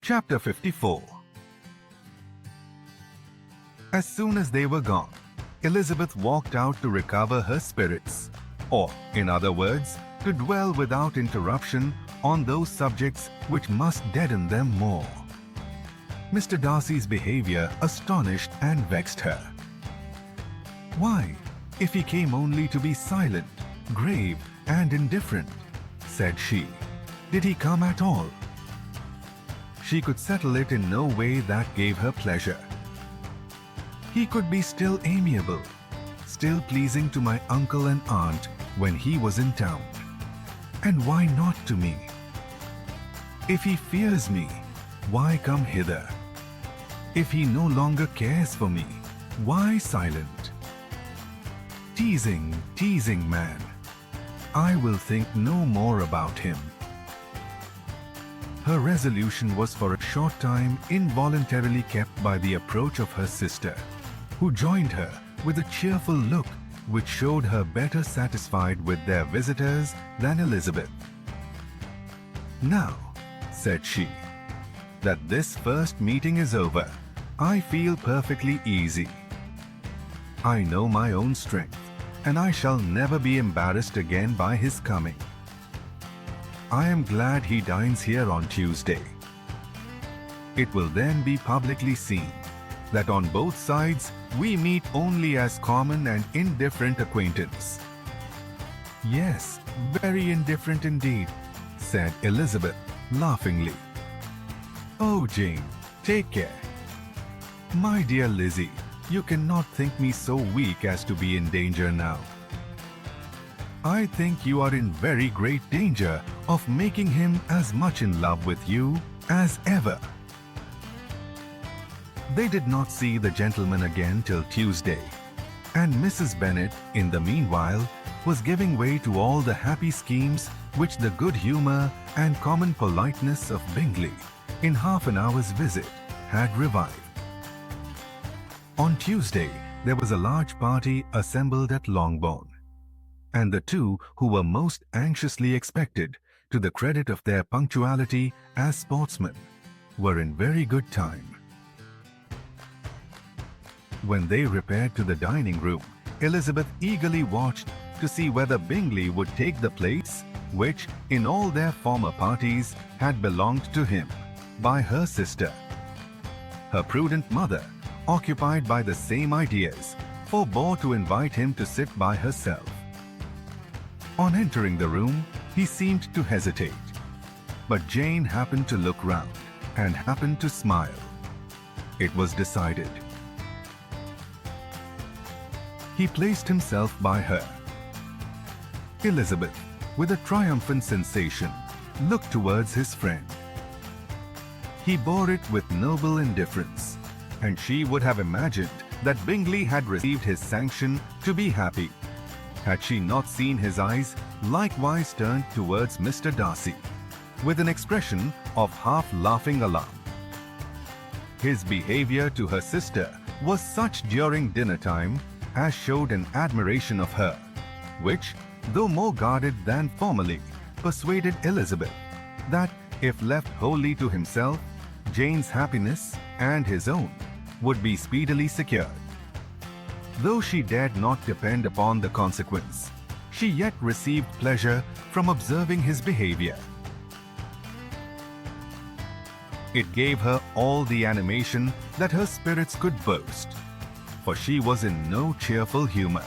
Chapter 54. As soon as they were gone, Elizabeth walked out to recover her spirits, or, in other words, to dwell without interruption on those subjects which must deaden them more. Mr. Darcy's behavior astonished and vexed her. "Why, if he came only to be silent, grave, and indifferent," said she, "did he come at all?" She could settle it in no way that gave her pleasure. He could be still amiable, still pleasing to my uncle and aunt when he was in town. And why not to me? If he fears me, why come hither? If he no longer cares for me, why silent? Teasing, teasing man. I will think no more about him. Her resolution was for a short time involuntarily kept by the approach of her sister, who joined her with a cheerful look which showed her better satisfied with their visitors than Elizabeth. "Now," said she, "that this first meeting is over, I feel perfectly easy. I know my own strength, and I shall never be embarrassed again by his coming. I am glad he dines here on Tuesday. It will then be publicly seen that on both sides we meet only as common and indifferent acquaintance." "Yes, very indifferent indeed," said Elizabeth laughingly. "Oh, Jane, take care. My dear Lizzie, you cannot think me so weak as to be in danger now." "I think you are in very great danger of making him as much in love with you as ever." They did not see the gentleman again till Tuesday, and Mrs. Bennet, in the meanwhile, was giving way to all the happy schemes which the good humour and common politeness of Bingley, in half an hour's visit, had revived. On Tuesday, there was a large party assembled at Longbourn, and the two who were most anxiously expected, to the credit of their punctuality as sportsmen, were in very good time. When they repaired to the dining room, Elizabeth eagerly watched to see whether Bingley would take the place which, in all their former parties, had belonged to him by her sister. Her prudent mother, occupied by the same ideas, forbore to invite him to sit by herself. On entering the room, he seemed to hesitate, but Jane happened to look round and happened to smile. It was decided. He placed himself by her. Elizabeth, with a triumphant sensation, looked towards his friend. He bore it with noble indifference, and she would have imagined that Bingley had received his sanction to be happy, had she not seen his eyes likewise turned towards Mr. Darcy, with an expression of half-laughing alarm. His behavior to her sister was such during dinner-time as showed an admiration of her, which, though more guarded than formerly, persuaded Elizabeth that, if left wholly to himself, Jane's happiness and his own would be speedily secured. Though she dared not depend upon the consequence, she yet received pleasure from observing his behavior. It gave her all the animation that her spirits could boast, for she was in no cheerful humor.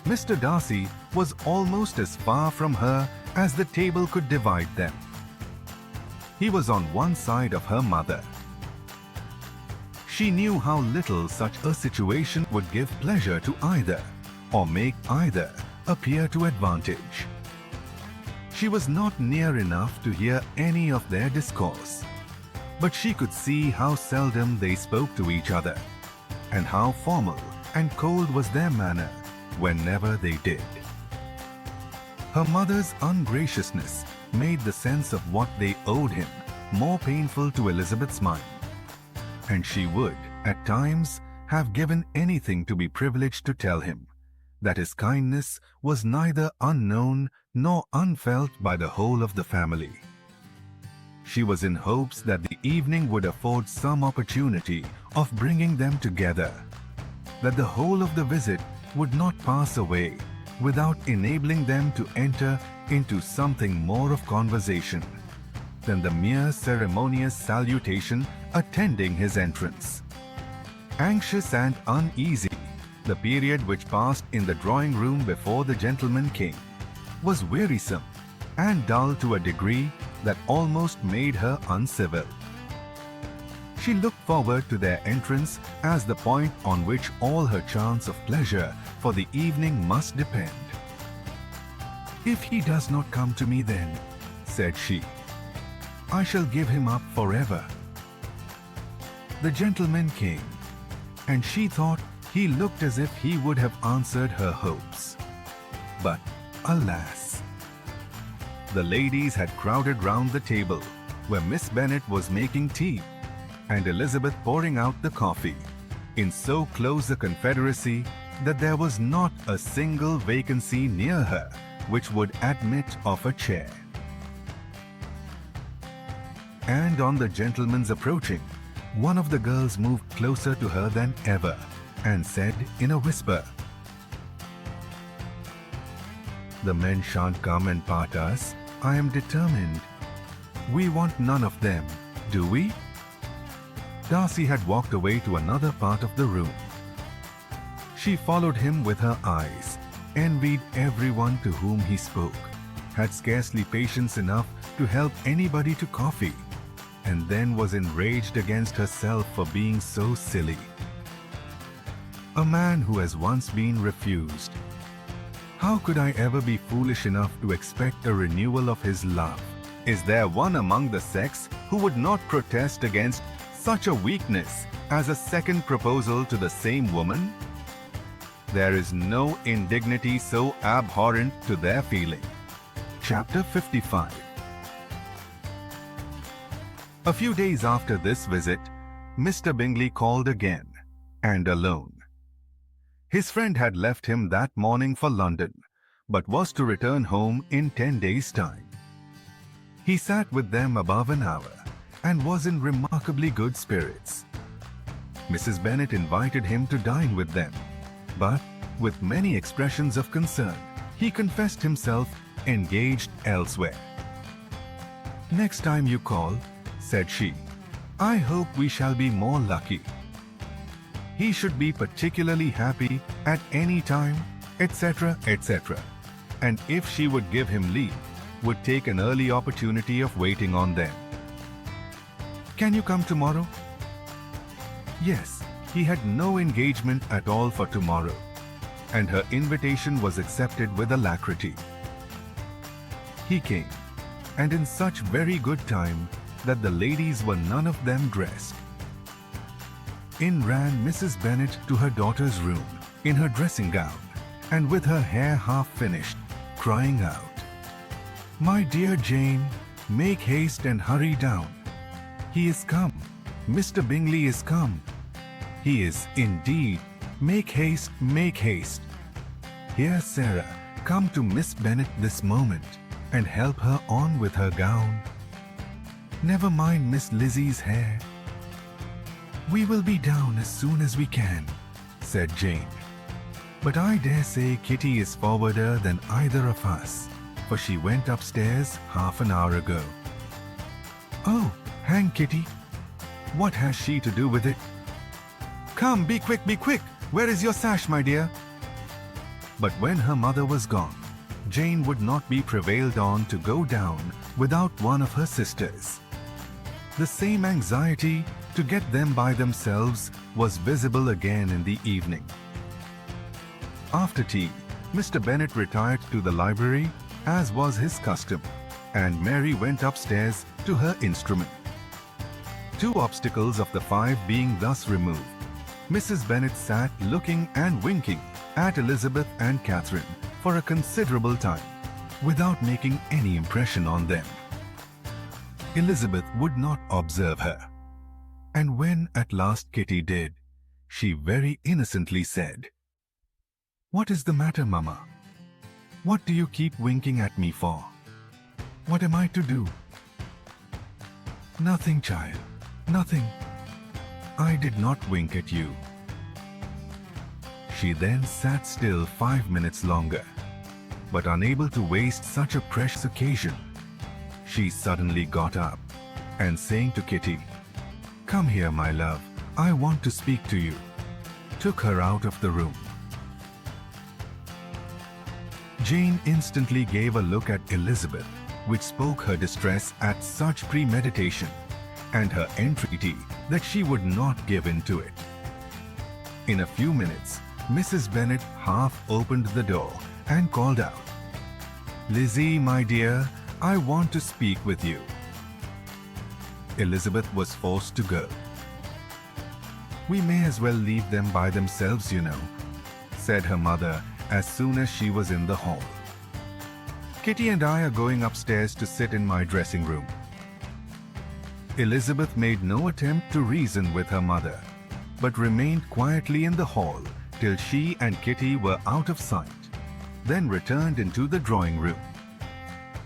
Mr. Darcy was almost as far from her as the table could divide them. He was on one side of her mother. She knew how little such a situation would give pleasure to either, or make either appear to advantage. She was not near enough to hear any of their discourse, but she could see how seldom they spoke to each other, and how formal and cold was their manner whenever they did. Her mother's ungraciousness made the sense of what they owed him more painful to Elizabeth's mind, and she would, at times, have given anything to be privileged to tell him that his kindness was neither unknown nor unfelt by the whole of the family. She was in hopes that the evening would afford some opportunity of bringing them together, that the whole of the visit would not pass away without enabling them to enter into something more of conversation than the mere ceremonious salutation attending his entrance. Anxious and uneasy, the period which passed in the drawing room before the gentleman came was wearisome and dull to a degree that almost made her uncivil. She looked forward to their entrance as the point on which all her chance of pleasure for the evening must depend. "If he does not come to me then," said she, "I shall give him up forever." The gentleman came, and she thought he looked as if he would have answered her hopes. But alas! The ladies had crowded round the table, where Miss Bennet was making tea, and Elizabeth pouring out the coffee, in so close a confederacy that there was not a single vacancy near her which would admit of a chair. And on the gentleman's approaching, one of the girls moved closer to her than ever and said in a whisper, "The men shan't come and part us. I am determined. We want none of them, do we?" Darcy had walked away to another part of the room. She followed him with her eyes, envied everyone to whom he spoke, had scarcely patience enough to help anybody to coffee, and then was enraged against herself for being so silly. A man who has once been refused. How could I ever be foolish enough to expect a renewal of his love? Is there one among the sex who would not protest against such a weakness as a second proposal to the same woman? There is no indignity so abhorrent to their feeling. Chapter 55. A few days after this visit, Mr. Bingley called again, and alone. His friend had left him that morning for London, but was to return home in 10 days' time. He sat with them above an hour, and was in remarkably good spirits. Mrs. Bennet invited him to dine with them, but, with many expressions of concern, he confessed himself engaged elsewhere. "Next time you call," said she, "I hope we shall be more lucky." He should be particularly happy at any time, etc., etc., and if she would give him leave, would take an early opportunity of waiting on them. "Can you come tomorrow?" Yes, he had no engagement at all for tomorrow, and her invitation was accepted with alacrity. He came, and in such very good time that the ladies were none of them dressed. In ran Mrs. Bennet to her daughter's room, in her dressing gown, and with her hair half finished, crying out, "My dear Jane, make haste and hurry down. He is come. Mr. Bingley is come. He is indeed. Make haste, make haste. Here, Sarah, come to Miss Bennet this moment, and help her on with her gown. Never mind Miss Lizzie's hair." "We will be down as soon as we can," said Jane. "But I dare say Kitty is forwarder than either of us, for she went upstairs half an hour ago." "Oh, hang Kitty! What has she to do with it? Come, be quick, be quick! Where is your sash, my dear?" But when her mother was gone, Jane would not be prevailed on to go down without one of her sisters. The same anxiety to get them by themselves was visible again in the evening. After tea, Mr. Bennet retired to the library, as was his custom, and Mary went upstairs to her instrument. 2 obstacles of the 5 being thus removed, Mrs. Bennet sat looking and winking at Elizabeth and Catherine for a considerable time, without making any impression on them. Elizabeth would not observe her, and when at last Kitty did, she very innocently said, "What is the matter, Mamma? What do you keep winking at me for? What am I to do?" Nothing, child. Nothing. I did not wink at you. She then sat still 5 minutes longer, but unable to waste such a precious occasion, she suddenly got up and saying to Kitty, "Come here, my love, I want to speak to you," took her out of the room. Jane instantly gave a look at Elizabeth, which spoke her distress at such premeditation and her entreaty that she would not give in to it. In a few minutes, Mrs. Bennet half opened the door and called out, "Lizzie, my dear, I want to speak with you." Elizabeth was forced to go. "We may as well leave them by themselves, you know," said her mother as soon as she was in the hall. "Kitty and I are going upstairs to sit in my dressing room." Elizabeth made no attempt to reason with her mother, but remained quietly in the hall till she and Kitty were out of sight, then returned into the drawing room.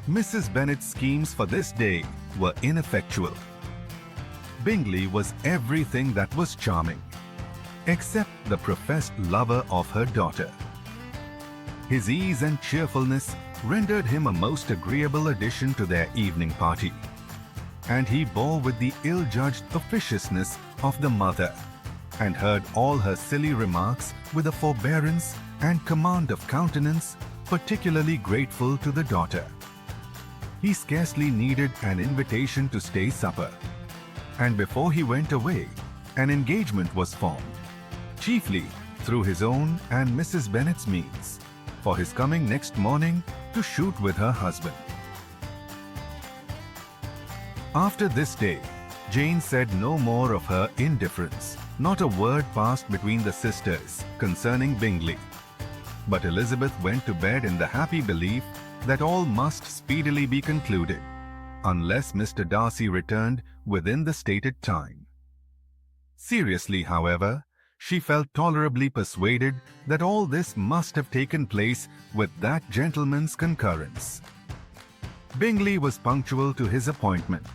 Mrs. Bennet's schemes for this day were ineffectual. Bingley was everything that was charming, except the professed lover of her daughter. His ease and cheerfulness rendered him a most agreeable addition to their evening party, and he bore with the ill-judged officiousness of the mother, and heard all her silly remarks with a forbearance and command of countenance particularly grateful to the daughter. He scarcely needed an invitation to stay supper, and before he went away, an engagement was formed, chiefly through his own and Mrs. Bennet's means, for his coming next morning to shoot with her husband. After this day, Jane said no more of her indifference. Not a word passed between the sisters concerning Bingley. But Elizabeth went to bed in the happy belief that all must speedily be concluded, unless Mr. Darcy returned within the stated time. Seriously, however, she felt tolerably persuaded that all this must have taken place with that gentleman's concurrence. Bingley was punctual to his appointment,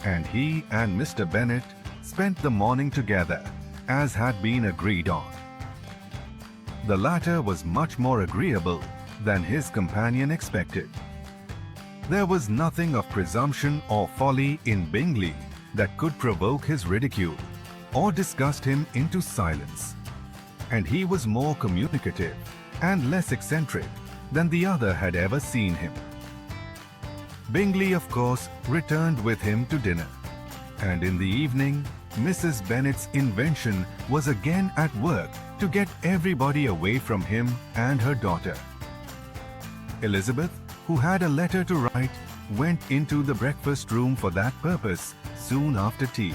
and he and Mr. Bennet spent the morning together, as had been agreed on. The latter was much more agreeable than his companion expected. There was nothing of presumption or folly in Bingley that could provoke his ridicule or disgust him into silence, and he was more communicative and less eccentric than the other had ever seen him. Bingley, of course, returned with him to dinner, and in the evening, Mrs. Bennet's invention was again at work to get everybody away from him and her daughter. Elizabeth, who had a letter to write, went into the breakfast room for that purpose soon after tea.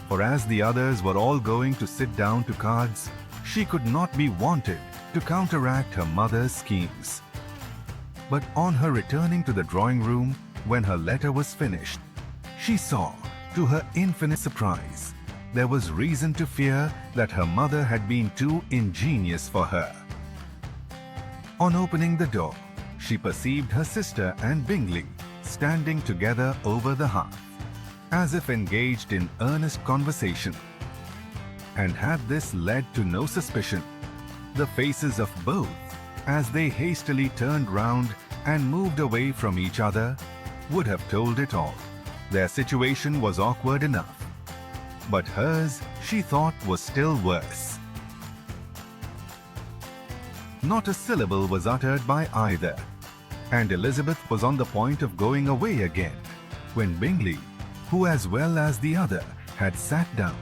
For as the others were all going to sit down to cards, she could not be wanted to counteract her mother's schemes. But on her returning to the drawing room when her letter was finished, she saw, to her infinite surprise, there was reason to fear that her mother had been too ingenious for her. On opening the door, she perceived her sister and Bingley standing together over the hearth, as if engaged in earnest conversation. And had this led to no suspicion, the faces of both, as they hastily turned round and moved away from each other, would have told it all. Their situation was awkward enough, but hers, she thought, was still worse. Not a syllable was uttered by either, and Elizabeth was on the point of going away again, when Bingley, who as well as the other had sat down,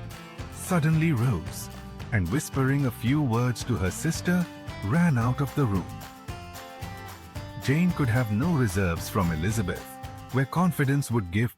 suddenly rose, and whispering a few words to her sister, ran out of the room. Jane could have no reserves from Elizabeth, where confidence would give